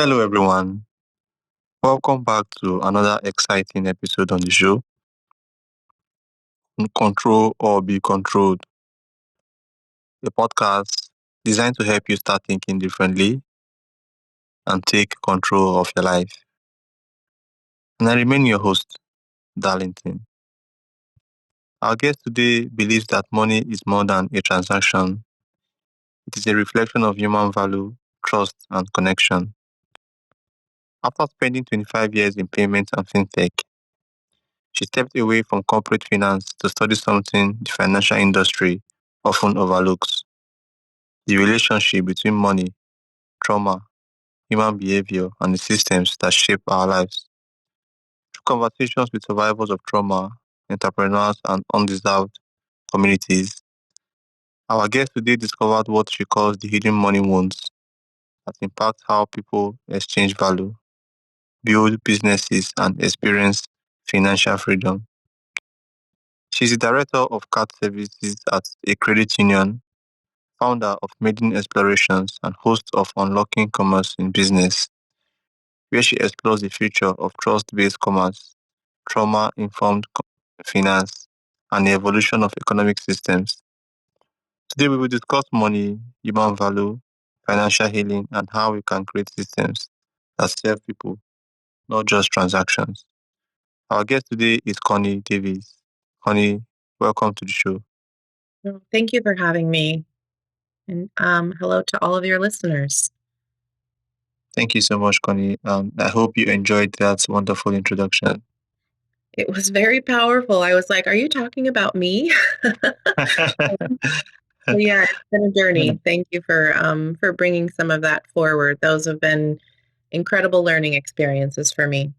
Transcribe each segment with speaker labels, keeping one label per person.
Speaker 1: Hello, everyone. Welcome back to another exciting episode on the show. Control or Be Controlled, a podcast designed to help you start thinking differently and take control of your life. And I remain your host, Darlington. Our guest today believes that money is more than a transaction. It is a reflection of human value, trust, and connection. After spending 25 years in payments and fintech, she stepped away from corporate finance to study something the financial industry often overlooks: the relationship between money, trauma, human behavior, and the systems that shape our lives. Through conversations with survivors of trauma, entrepreneurs, and undeserved communities, our guest today discovered what she calls the hidden money wounds that impact how people exchange value, build businesses, and experience financial freedom. She's the director of card services at a credit union, founder of Maiden Explorations, and host of Unlocking Commerce in Business, where she explores the future of trust-based commerce, trauma-informed finance, and the evolution of economic systems. Today we will discuss money, human value, financial healing, and how we can create systems that serve people, not just transactions. Our guest today is Connie Davies. Connie, welcome to the show.
Speaker 2: Well, thank you for having me. And hello to all of your listeners.
Speaker 1: Thank you so much, Connie. I hope you enjoyed that wonderful introduction.
Speaker 2: It was very powerful. I was like, are you talking about me? So yeah, it's been a journey. Thank you for bringing some of that forward. Those have been incredible learning experiences for me.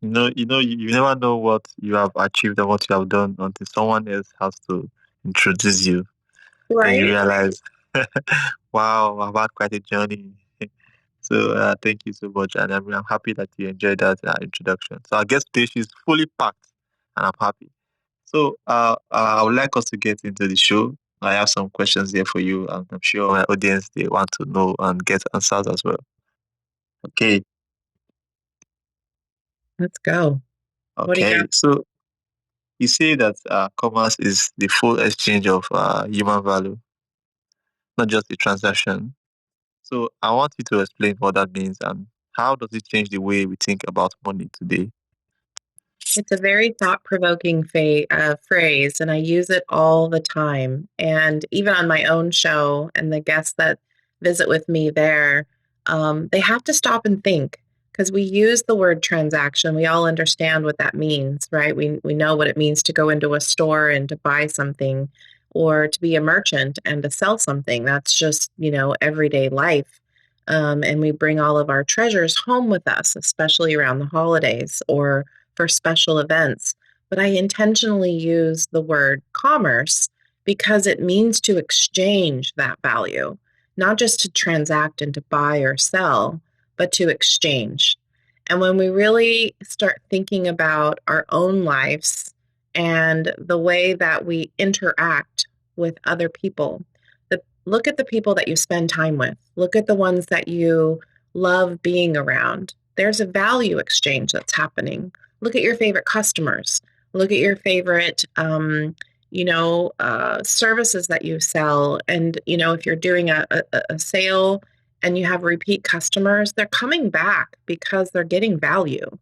Speaker 1: You never know what you have achieved and what you have done until someone else has to introduce you. Then you
Speaker 2: Right?
Speaker 1: realize, wow, I've had quite a journey. So thank you so much, and I'm happy that you enjoyed that introduction. So I guess today she's fully packed, and I'm happy. So I would like us to get into the show. I have some questions there for you, and I'm sure my audience they want to know and get answers as well. Okay,
Speaker 2: Let's go. What do you
Speaker 1: okay.
Speaker 2: got?
Speaker 1: So you say that commerce is the full exchange of human value, not just the transaction. So I want you to explain what that means and how does it change the way we think about money today?
Speaker 2: It's a very thought-provoking phrase, and I use it all the time. And even on my own show, and the guests that visit with me there, they have to stop and think because we use the word transaction. We all understand what that means, right? We know what it means to go into a store and to buy something, or to be a merchant and to sell something. That's just everyday life. And we bring all of our treasures home with us, especially around the holidays or for special events. But I intentionally use the word commerce because it means to exchange that value, not just to transact and to buy or sell, but to exchange. And when we really start thinking about our own lives and the way that we interact with other people, look at the people that you spend time with, look at the ones that you love being around. There's a value exchange that's happening. Look at your favorite customers. Look at your favorite, services that you sell. And, if you're doing a sale and you have repeat customers, they're coming back because they're getting value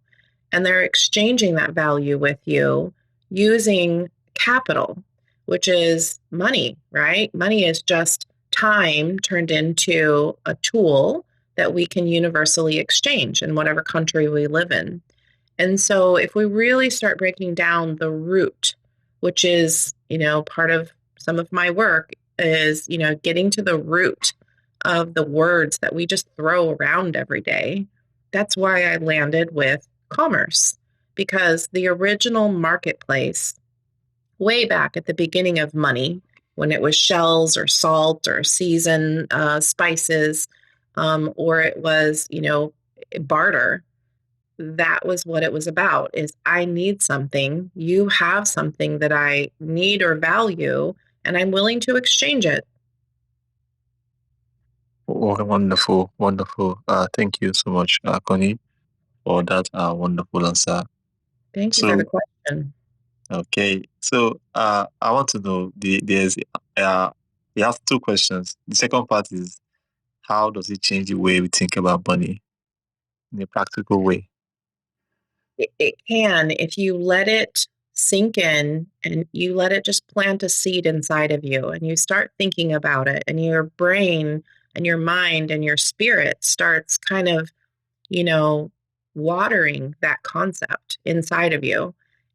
Speaker 2: and they're exchanging that value with you using capital, which is money, right? Money is just time turned into a tool that we can universally exchange in whatever country we live in. And so if we really start breaking down the root, which is, part of some of my work is, getting to the root of the words that we just throw around every day. That's why I landed with commerce, because the original marketplace, way back at the beginning of money, when it was shells or salt or season spices, or it was, barter, that was what it was about: is I need something, you have something that I need or value, and I'm willing to exchange it.
Speaker 1: Wonderful, wonderful. Thank you so much, Connie, for that wonderful answer.
Speaker 2: Thank you for the
Speaker 1: So,
Speaker 2: question.
Speaker 1: okay, so I want to know uh, you have two questions. The second part is how does it change the way we think about money in a practical way?
Speaker 2: It can, if you let it sink in and you let it just plant a seed inside of you and you start thinking about it, and your brain and your mind and your spirit starts kind of, you know, watering that concept inside of you.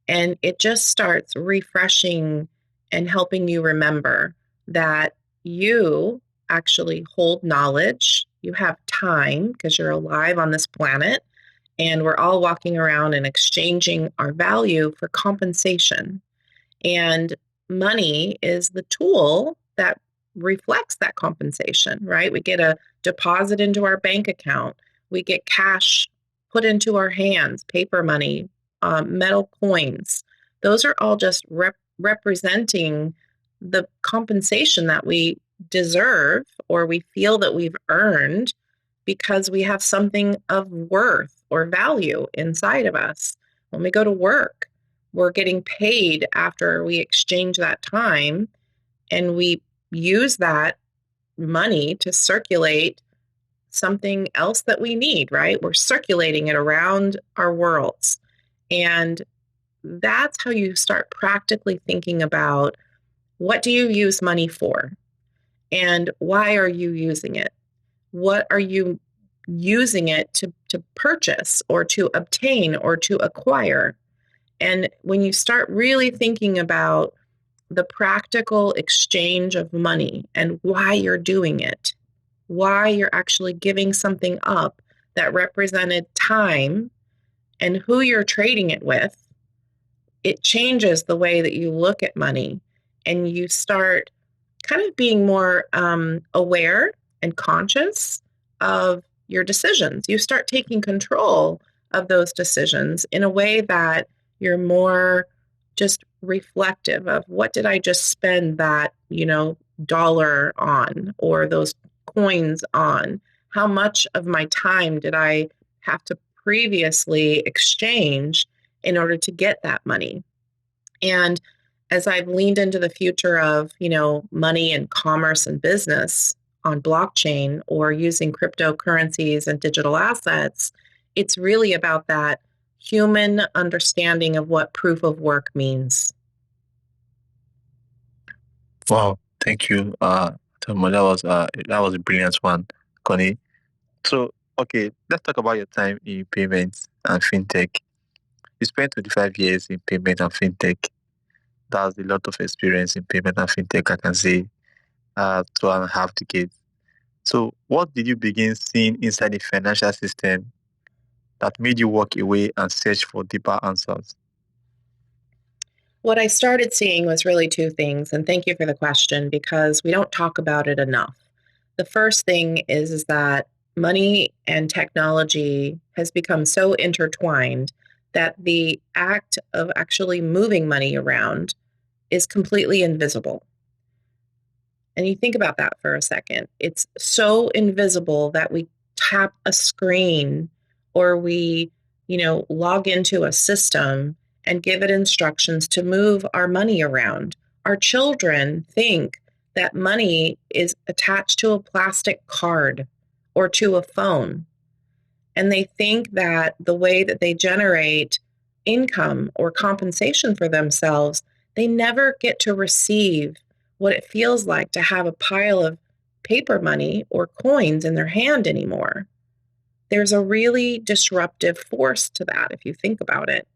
Speaker 2: And it just starts refreshing and helping you remember that you actually hold knowledge. You have time because you're alive on this planet, and we're all walking around and exchanging our value for compensation. And money is the tool that reflects that compensation, right? We get a deposit into our bank account, we get cash put into our hands, paper money, metal coins. Those are all just representing the compensation that we deserve or we feel that we've earned because we have something of worth or value inside of us. When we go to work, we're getting paid after we exchange that time, and we use that money to circulate something else that we need, right? We're circulating it around our worlds. And that's how you start practically thinking about, what do you use money for? And why are you using it? What are you using it to purchase or to obtain or to acquire? And when you start really thinking about the practical exchange of money and why you're doing it, why you're actually giving something up that represented time, and who you're trading it with, it changes the way that you look at money, and you start kind of being more aware and conscious of your decisions. You start taking control of those decisions in a way that you're more just reflective of, what did I just spend that, dollar on, or those coins on? How much of my time did I have to previously exchange in order to get that money? And as I've leaned into the future of, money and commerce and business on blockchain or using cryptocurrencies and digital assets, it's really about that human understanding of what proof of work means.
Speaker 1: Wow, thank you, Tomo. That was a brilliant one, Connie. So, okay, let's talk about your time in payments and fintech. You spent 25 years in payment and fintech. That's a lot of experience in payment and fintech, I can say, 2.5 decades. So, what did you begin seeing inside the financial system that made you walk away and search for deeper answers?
Speaker 2: What I started seeing was really two things, and thank you for the question because we don't talk about it enough. The first thing is that money and technology has become so intertwined that the act of actually moving money around is completely invisible. And you think about that for a second. It's so invisible that we tap a screen or we, log into a system and give it instructions to move our money around. Our children think that money is attached to a plastic card or to a phone. And they think that the way that they generate income or compensation for themselves, they never get to receive what it feels like to have a pile of paper money or coins in their hand anymore. There's a really disruptive force to that if you think about it.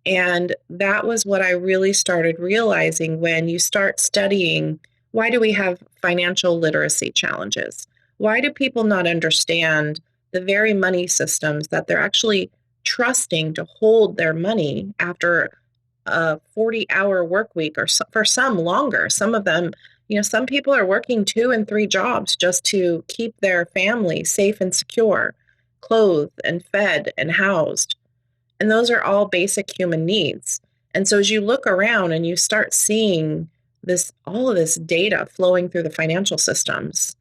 Speaker 2: And that was what I really started realizing when you start studying, why do we have financial literacy challenges? Why do people not understand the very money systems that they're actually trusting to hold their money after a 40-hour work week, or for some longer? Some of them, some people are working 2 and 3 jobs just to keep their family safe and secure, clothed and fed and housed. And those are all basic human needs. And so as you look around and you start seeing all of this data flowing through the financial systems,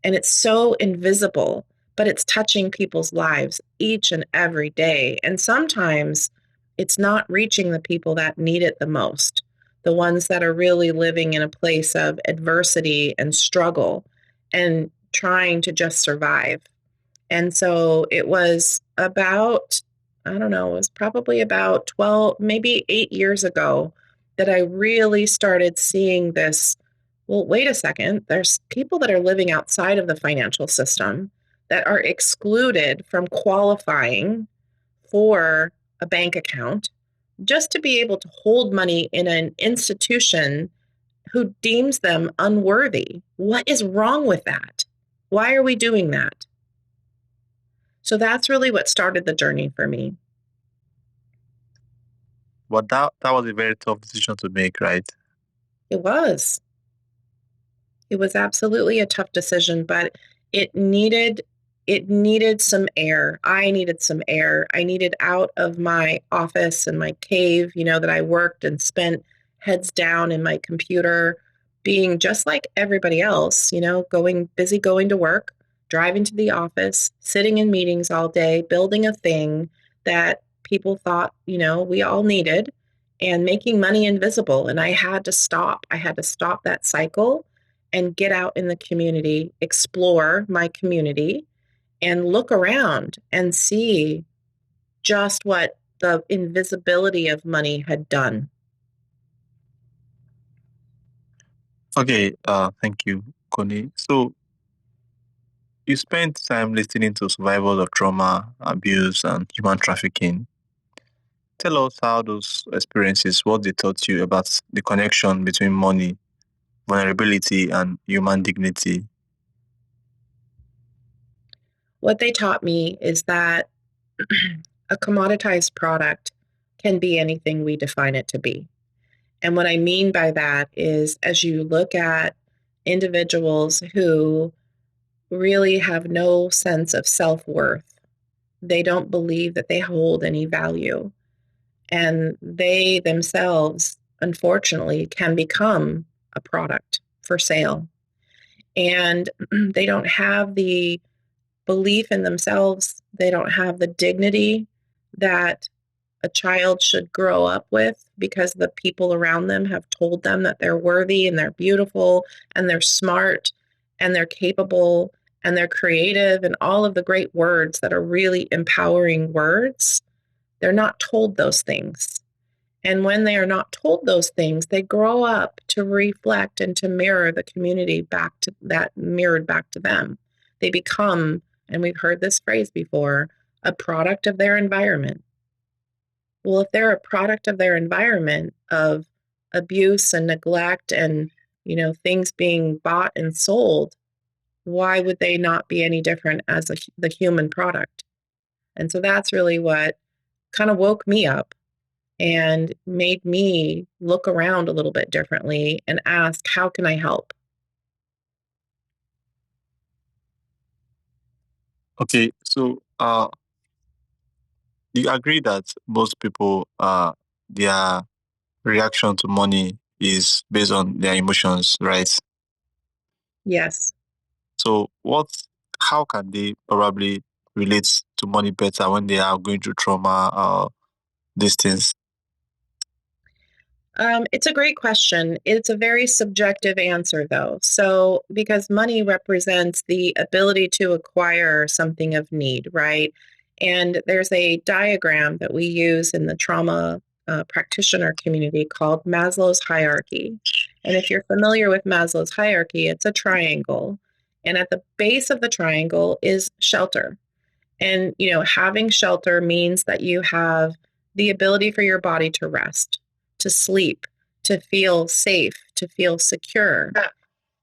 Speaker 2: And it's so invisible, but it's touching people's lives each and every day. And sometimes it's not reaching the people that need it the most, the ones that are really living in a place of adversity and struggle and trying to just survive. And so it was about, I don't know, it was probably about 12, maybe 8 years ago that I really started seeing this. Well, wait a second. There's people that are living outside of the financial system that are excluded from qualifying for a bank account just to be able to hold money in an institution who deems them unworthy. What is wrong with that? Why are we doing that? So that's really what started the journey for me.
Speaker 1: But that was a very tough decision to make, right?
Speaker 2: It was. It was absolutely a tough decision, but it needed it needed some air. I needed some air. I needed out of my office and my cave, that I worked and spent heads down in my computer, being just like everybody else, going to work, driving to the office, sitting in meetings all day, building a thing that people thought, we all needed, and making money invisible. And I had to stop. I had to stop that cycle and get out in the community, explore my community, and look around and see just what the invisibility of money had done.
Speaker 1: Okay, thank you, Connie. So you spent time listening to survivors of trauma, abuse, and human trafficking. Tell us how those experiences, what they taught you about the connection between money, vulnerability, and human dignity.
Speaker 2: What they taught me is that a commoditized product can be anything we define it to be. And what I mean by that is, as you look at individuals who really have no sense of self worth, they don't believe that they hold any value. And they themselves, unfortunately, can become a product for sale. And they don't have the belief in themselves, they don't have the dignity that a child should grow up with because the people around them have told them that they're worthy and they're beautiful and they're smart and they're capable and they're creative and all of the great words that are really empowering words. They're not told those things. And when they are not told those things, they grow up to reflect and to mirror the community back to that mirrored back to them. They become, and we've heard this phrase before, a product of their environment. Well, if they're a product of their environment of abuse and neglect and, things being bought and sold, why would they not be any different as the human product? And so that's really what kind of woke me up and made me look around a little bit differently and ask, how can I help?
Speaker 1: Okay, so do you agree that most people, their reaction to money is based on their emotions, right?
Speaker 2: Yes.
Speaker 1: So how can they probably relate to money better when they are going through trauma or these things?
Speaker 2: It's a great question. It's a very subjective answer, though. So, because money represents the ability to acquire something of need, right? And there's a diagram that we use in the trauma practitioner community called Maslow's hierarchy. And if you're familiar with Maslow's hierarchy, it's a triangle. And at the base of the triangle is shelter. And, having shelter means that you have the ability for your body to rest, to sleep, to feel safe, to feel secure.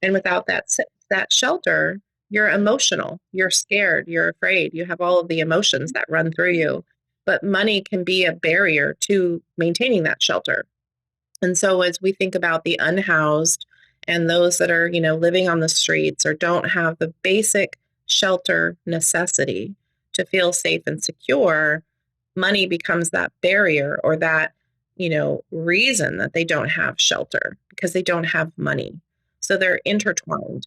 Speaker 2: And without that shelter, you're emotional, you're scared, you're afraid, you have all of the emotions that run through you. But money can be a barrier to maintaining that shelter. And so as we think about the unhoused and those that are, living on the streets or don't have the basic shelter necessity to feel safe and secure, money becomes that barrier or that, reason that they don't have shelter because they don't have money. So they're intertwined.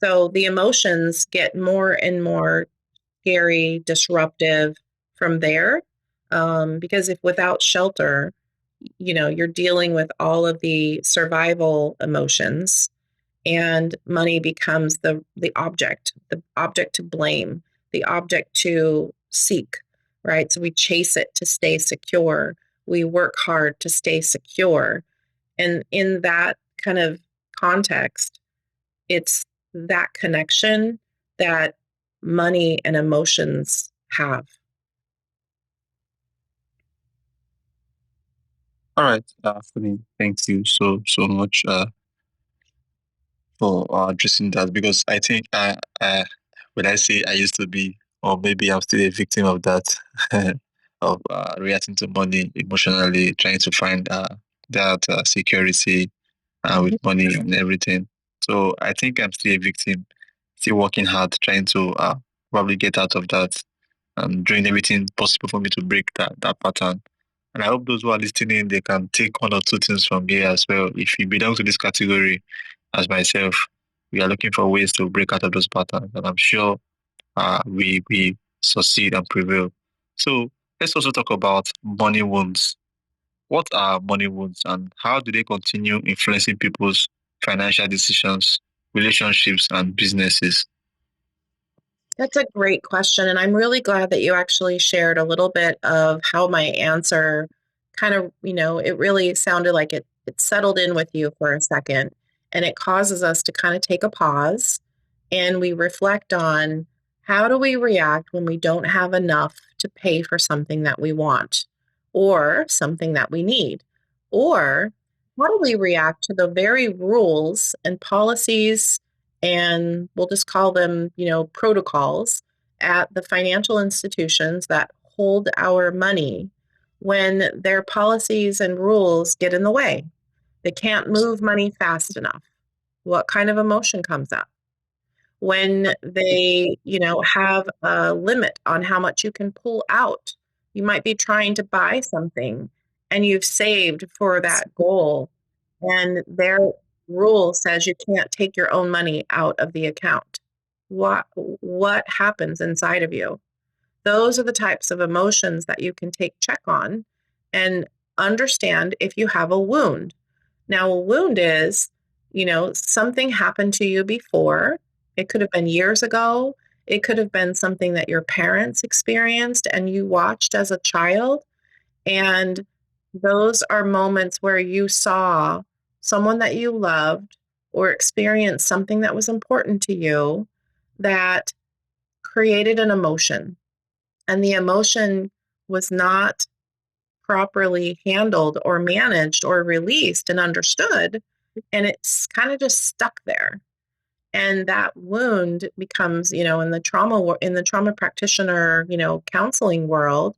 Speaker 2: So the emotions get more and more scary, disruptive from there. Because if without shelter, you're dealing with all of the survival emotions, and money becomes the object to blame, the object to seek, right? So we chase it to stay secure. We work hard to stay secure. And in that kind of context, it's that connection that money and emotions have.
Speaker 1: All right, Philly, thank you so much for addressing that, because I think when I say I used to be, or maybe I'm still a victim of that, of reacting to money emotionally, trying to find that security with
Speaker 2: Mhm.
Speaker 1: money and everything. So I think I'm still a victim, still working hard, trying to probably get out of that, and doing everything possible for me to break that pattern. And I hope those who are listening, they can take one or two things from here as well. If you belong to this category, as myself, we are looking for ways to break out of those patterns, and I'm sure we succeed and prevail. So let's also talk about money wounds. What are money wounds, and how do they continue influencing people's financial decisions, relationships, and businesses?
Speaker 2: That's a great question. And I'm really glad that you actually shared a little bit of how my answer kind of, it really sounded like it settled in with you for a second. And it causes us to kind of take a pause and we reflect on how do we react when we don't have enough to pay for something that we want or something that we need? Or how do we react to the very rules and policies, and we'll just call them, protocols at the financial institutions that hold our money when their policies and rules get in the way? They can't move money fast enough. What kind of emotion comes up? When they, have a limit on how much you can pull out. You might be trying to buy something and you've saved for that goal, and their rule says you can't take your own money out of the account. What happens inside of you? Those are the types of emotions that you can take check on and understand if you have a wound. Now, a wound is, something happened to you before. It could have been years ago. It could have been something that your parents experienced and you watched as a child. And those are moments where you saw someone that you loved or experienced something that was important to you that created an emotion. And the emotion was not properly handled or managed or released and understood, and it's kind of just stuck there. And that wound becomes, in the trauma practitioner, counseling world,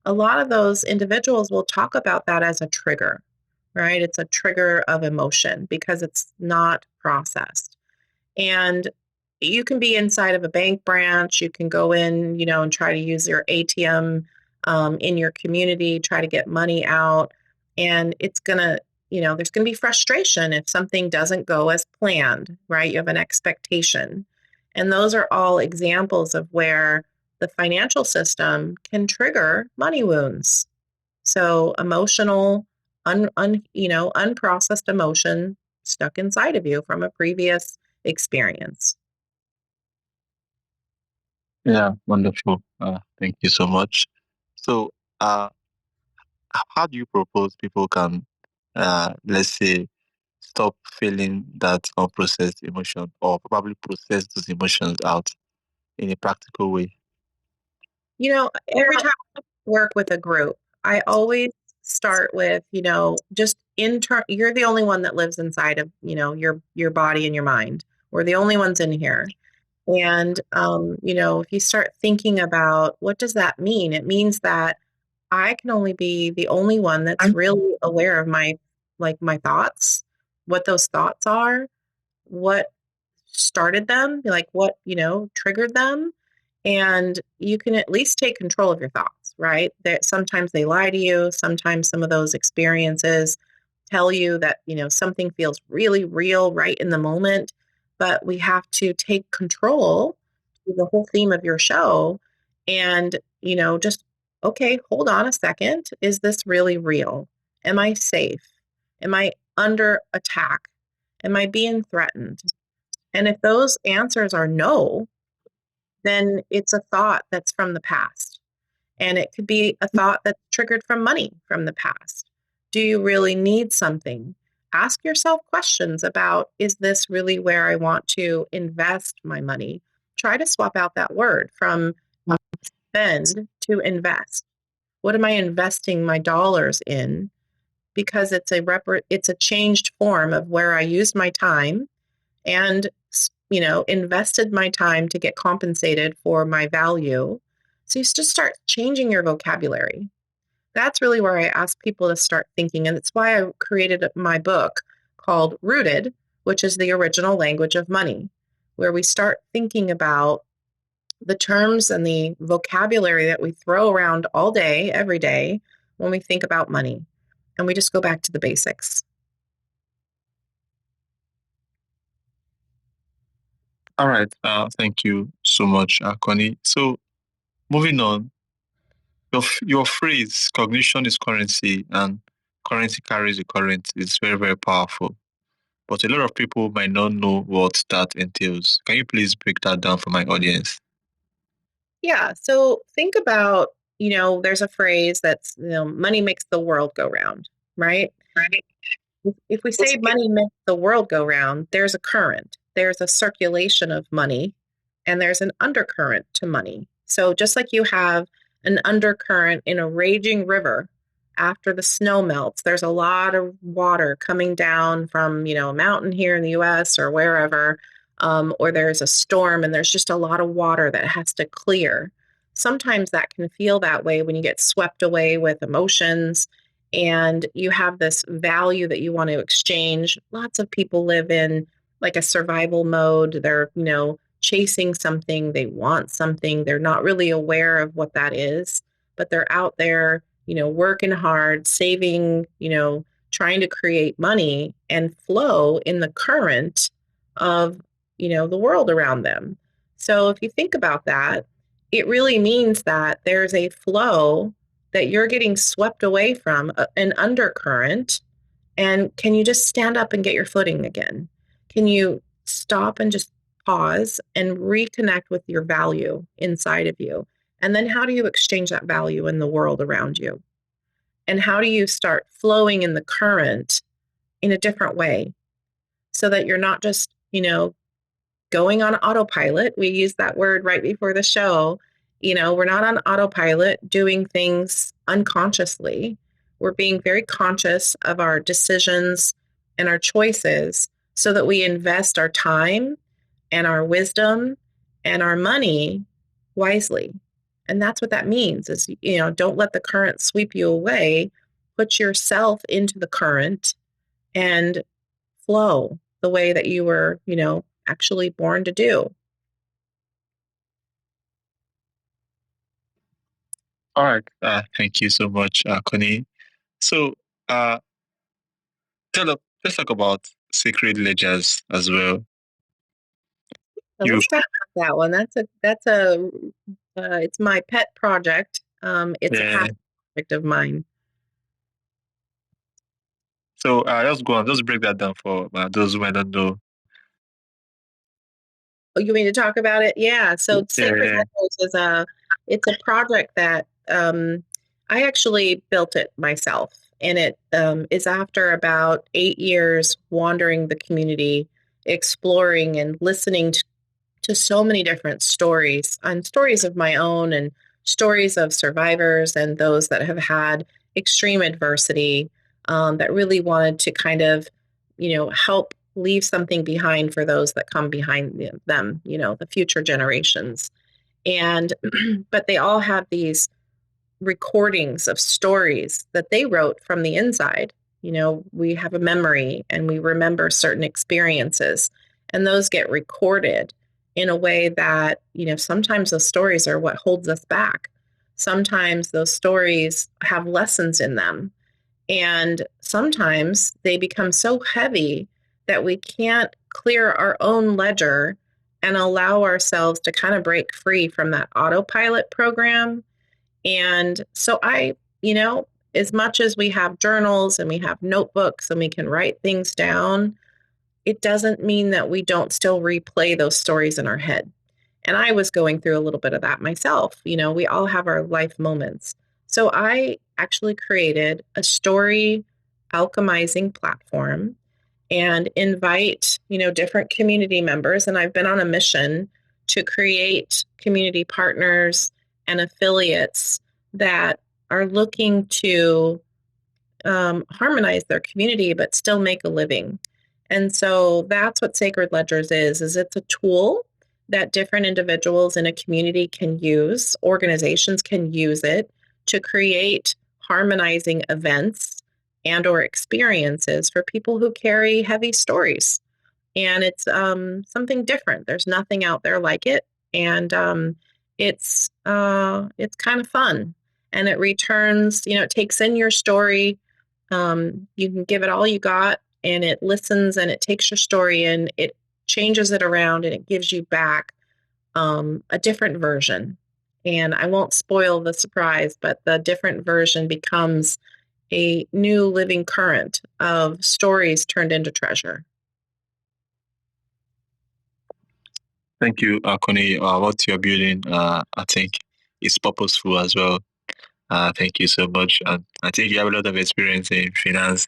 Speaker 2: a lot of those individuals will talk about that as a trigger, right? It's a trigger of emotion because it's not processed. And you can be inside of a bank branch. You can go in, and try to use your ATM in your community, try to get money out. And it's going to, there's going to be frustration if something doesn't go as planned, right? You have an expectation. And those are all examples of where the financial system can trigger money wounds. So emotional, unprocessed emotion stuck inside of you from a previous experience.
Speaker 1: Yeah, wonderful. Thank you so much. So, uh, how do you propose people can, let's say, stop feeling that unprocessed emotion, or probably process those emotions out in a practical way?
Speaker 2: Every time I work with a group, I always start with, just you're the only one that lives inside of, your body and your mind. We're the only ones in here. And if you start thinking about what does that mean? It means that I can only be the only one that's really aware of my thoughts, what those thoughts are, what started them, like what, triggered them. And you can at least take control of your thoughts, right? That sometimes they lie to you, sometimes some of those experiences tell you that, something feels really real right in the moment. but we have to take control to the whole theme of your show and, just, okay, hold on a second. Is this really real? Am I safe? Am I under attack? Am I being threatened? And if those answers are no, then it's a thought that's from the past. And it could be a thought that's triggered from money from the past. Do you really need something? Ask yourself questions about, is this really where I want to invest my money? Try to swap out that word from spend to invest. What am I investing my dollars in? Because it's a changed form of where I used my time and invested my time to get compensated for my value. So you just start changing your vocabulary. That's really where I ask people to start thinking. And it's why I created my book called Rooted, which is the original language of money, where we start thinking about the terms and the vocabulary that we throw around all day, every day, when we think about money. And we just go back to the basics.
Speaker 1: All right. Thank you so much, Connie. So moving on, your phrase "cognition is currency" and "currency carries the current" is very, very powerful. But a lot of people might not know what that entails. Can you please break that down for my audience?
Speaker 2: Yeah. So think about, there's a phrase that's, money makes the world go round, right?
Speaker 1: Right.
Speaker 2: If we say money makes the world go round, there's a current, there's a circulation of money, and there's an undercurrent to money. So just like you have an undercurrent in a raging river after the snow melts, there's a lot of water coming down from, a mountain here in the US or wherever, or there's a storm and there's just a lot of water that has to clear. Sometimes that can feel that way when you get swept away with emotions and you have this value that you want to exchange. Lots of people live in like a survival mode. They're, chasing something, they want something, they're not really aware of what that is, but they're out there, working hard, saving, trying to create money and flow in the current of, the world around them. So if you think about that, it really means that there's a flow that you're getting swept away from, an undercurrent. And can you just stand up and get your footing again? Can you stop and just pause and reconnect with your value inside of you? And then how do you exchange that value in the world around you? And how do you start flowing in the current in a different way so that you're not just, going on autopilot? We used that word right before the show. We're not on autopilot doing things unconsciously. We're being very conscious of our decisions and our choices so that we invest our time and our wisdom and our money wisely. And that's what that means is, don't let the current sweep you away. Put yourself into the current and flow the way that you were, actually born to do.
Speaker 1: All right. Thank you so much, Connie. So, uh, let's talk about sacred ledgers as well.
Speaker 2: So
Speaker 1: You,
Speaker 2: let's talk about that one. It's my pet project. It's a
Speaker 1: yeah.
Speaker 2: passion project of mine.
Speaker 1: So, just go on. Just break that down for those who might not know.
Speaker 2: Oh, you mean to talk about it? Yeah. So Sacred
Speaker 1: Yeah.
Speaker 2: Echoes it's a project that I actually built it myself, and it is after about 8 years wandering the community, exploring and listening to so many different stories and stories of my own and stories of survivors and those that have had extreme adversity that really wanted to kind of, help leave something behind for those that come behind them, the future generations. And, but they all have these recordings of stories that they wrote from the inside. We have a memory and we remember certain experiences, and those get recorded in a way that, sometimes those stories are what holds us back. Sometimes those stories have lessons in them. And sometimes they become so heavy that we can't clear our own ledger and allow ourselves to kind of break free from that autopilot program. And so as much as we have journals and we have notebooks and we can write things down, it doesn't mean that we don't still replay those stories in our head. And I was going through a little bit of that myself. We all have our life moments. So I actually created a story alchemizing platform and invite, different community members. And I've been on a mission to create community partners and affiliates that are looking to harmonize their community, but still make a living. And so that's what Sacred Ledgers is it's a tool that different individuals in a community can use, organizations can use it to create harmonizing events and or experiences for people who carry heavy stories. And it's something different. There's nothing out there like it. And it's kind of fun. And it returns, it takes in your story. You can give it all you got, and it listens and it takes your story and it changes it around and it gives you back a different version. And I won't spoil the surprise, but the different version becomes a new living current of stories turned into treasure.
Speaker 1: Thank you, Connie. What you're building, I think, is purposeful as well. Thank you so much. And I think you have a lot of experience in finance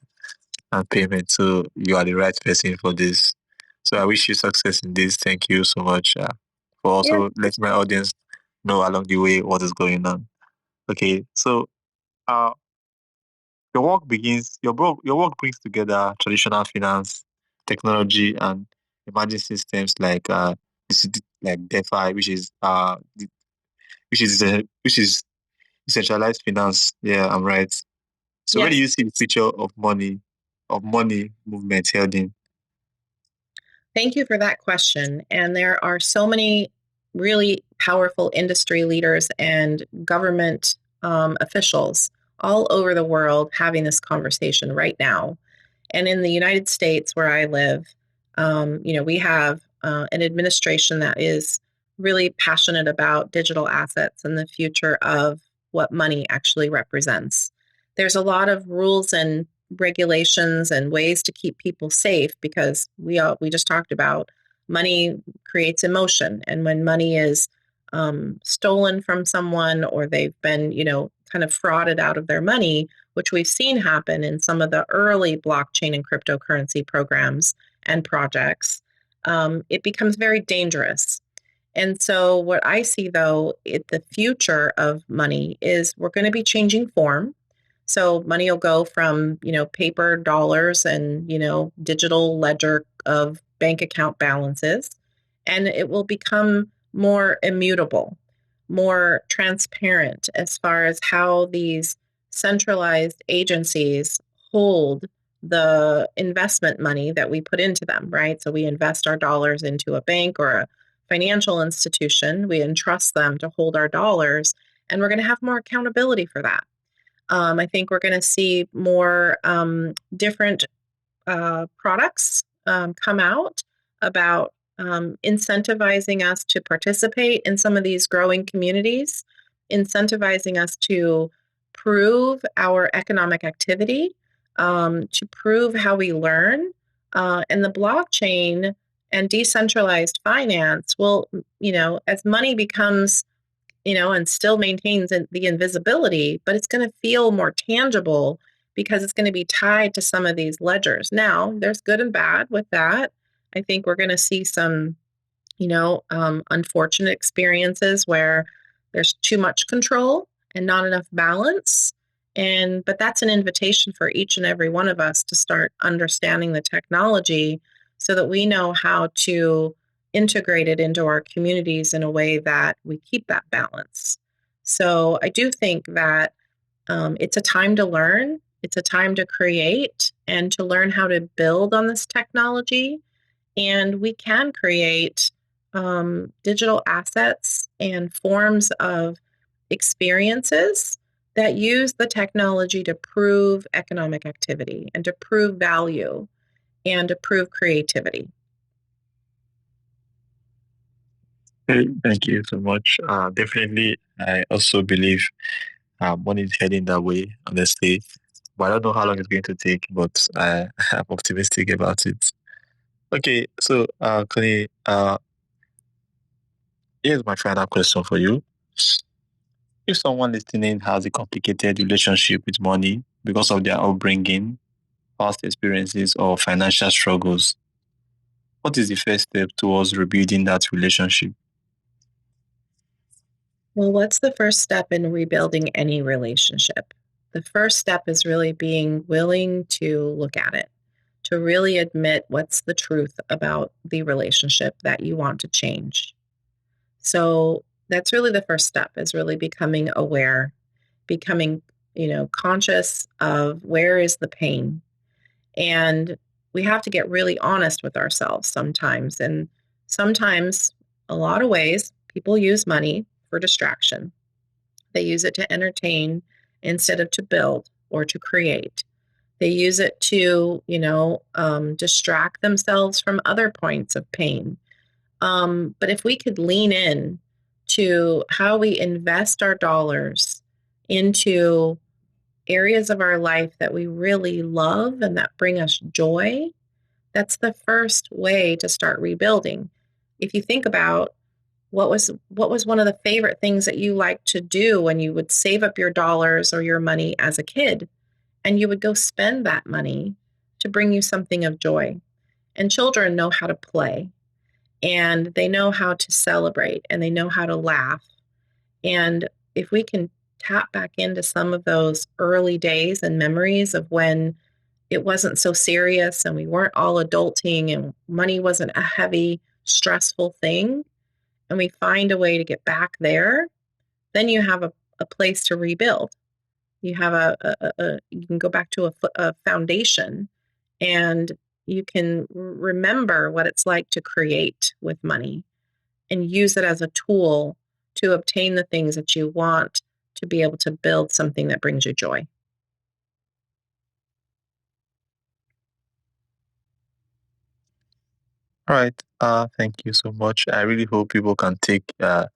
Speaker 1: and payment, so you are the right person for this. So I wish you success in this. Thank you so much for
Speaker 2: Yeah.
Speaker 1: also letting my audience know along the way what is going on. Okay, so uh, your work brings together traditional finance, technology, and emerging systems like like DeFi, which is decentralized finance. Yeah, I'm right. So where do
Speaker 2: Yes.
Speaker 1: you see the future of money movement heading?
Speaker 2: Thank you for that question. And there are so many really powerful industry leaders and government officials all over the world having this conversation right now. And in the United States, where I live, we have an administration that is really passionate about digital assets and the future of what money actually represents. There's a lot of rules and regulations and ways to keep people safe because we just talked about money creates emotion, and when money is stolen from someone or they've been kind of frauded out of their money, which we've seen happen in some of the early blockchain and cryptocurrency programs and projects, it becomes very dangerous. And so, what I see though, the future of money is we're going to be changing form. So, money will go from, paper dollars and, digital ledger of bank account balances, and it will become more immutable, more transparent as far as how these centralized agencies hold the investment money that we put into them, right? So we invest our dollars into a bank or a financial institution, we entrust them to hold our dollars, and we're going to have more accountability for that. I think we're going to see more different products come out about incentivizing us to participate in some of these growing communities, incentivizing us to prove our economic activity, to prove how we learn. And the blockchain and decentralized finance will, as money becomes and still maintains the invisibility, but it's going to feel more tangible because it's going to be tied to some of these ledgers. Now, there's good and bad with that. I think we're going to see some, unfortunate experiences where there's too much control and not enough balance. But that's an invitation for each and every one of us to start understanding the technology so that we know how to integrate it into our communities in a way that we keep that balance. So I do think that it's a time to learn, it's a time to create and to learn how to build on this technology. And we can create digital assets and forms of experiences that use the technology to prove economic activity and to prove value and to prove creativity.
Speaker 1: Hey, thank you so much. Definitely, I also believe money is heading that way, honestly. But I don't know how long it's going to take, but I'm optimistic about it. Okay, so Connie, here's my final question for you. If someone listening has a complicated relationship with money because of their upbringing, past experiences, or financial struggles, what is the first step towards rebuilding that relationship?
Speaker 2: Well, what's the first step in rebuilding any relationship? The first step is really being willing to look at it, to really admit what's the truth about the relationship that you want to change. So that's really the first step is really becoming aware, becoming, conscious of where is the pain. And we have to get really honest with ourselves sometimes. And sometimes, a lot of ways, people use money for distraction. They use it to entertain instead of to build or to create. They use it to, distract themselves from other points of pain. But if we could lean in to how we invest our dollars into areas of our life that we really love and that bring us joy, that's the first way to start rebuilding. If you think about what was one of the favorite things that you liked to do when you would save up your dollars or your money as a kid, and you would go spend that money to bring you something of joy. And children know how to play, and they know how to celebrate, and they know how to laugh. And if we can tap back into some of those early days and memories of when it wasn't so serious and we weren't all adulting and money wasn't a heavy, stressful thing, and we find a way to get back there, then you have a place to rebuild. You have you can go back to a foundation, and you can remember what it's like to create with money and use it as a tool to obtain the things that you want to be able to build something that brings you joy.
Speaker 1: All right. Thank you so much. I really hope people can take that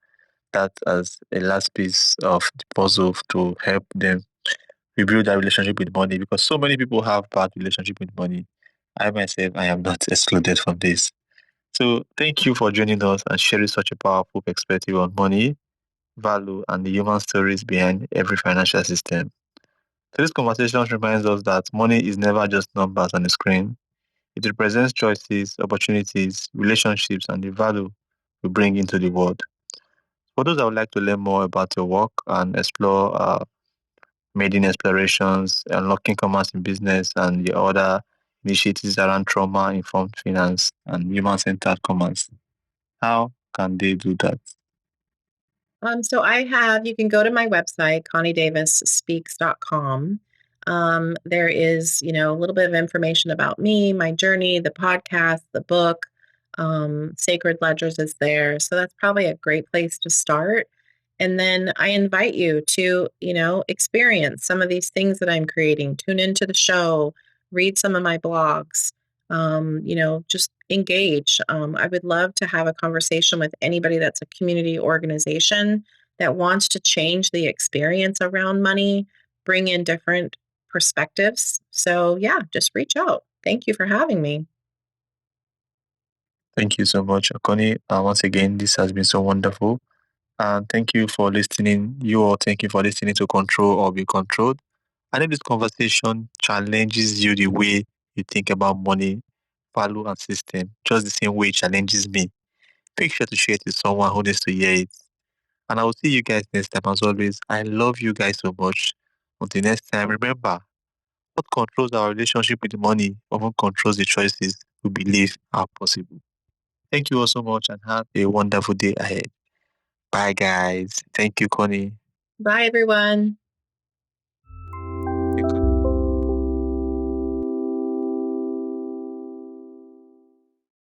Speaker 1: as a last piece of the puzzle to help them rebuild their relationship with money because so many people have bad relationship with money. I myself, I am not excluded from this. So thank you for joining us and sharing such a powerful perspective on money, value, and the human stories behind every financial system. So this conversation reminds us that money is never just numbers on the screen. It represents choices, opportunities, relationships, and the value we bring into the world. For those that would like to learn more about your work and explore maiden explorations, unlocking commerce in business, and the other initiatives around trauma-informed finance and human-centered commerce, how can they do that?
Speaker 2: So you can go to my website, conniedavisspeaks.com. There is, a little bit of information about me, my journey, the podcast, the book. Sacred Ledgers is there. So that's probably a great place to start. And then I invite you to, experience some of these things that I'm creating. Tune into the show, read some of my blogs, just engage. I would love to have a conversation with anybody that's a community organization that wants to change the experience around money, bring in different perspectives. So, yeah, just reach out. Thank you for having me.
Speaker 1: Thank you so much, Connie. Once again, this has been so wonderful. And thank you for listening. You all, thank you for listening to Control or Be Controlled. I know this conversation challenges you the way you think about money, value, and system, just the same way it challenges me. Make sure to share it with someone who needs to hear it. And I will see you guys next time. As always, I love you guys so much. Until next time, remember, what controls our relationship with money often controls the choices we believe are possible. Thank you all so much and have a wonderful day ahead. Bye, guys. Thank you, Connie.
Speaker 2: Bye, everyone.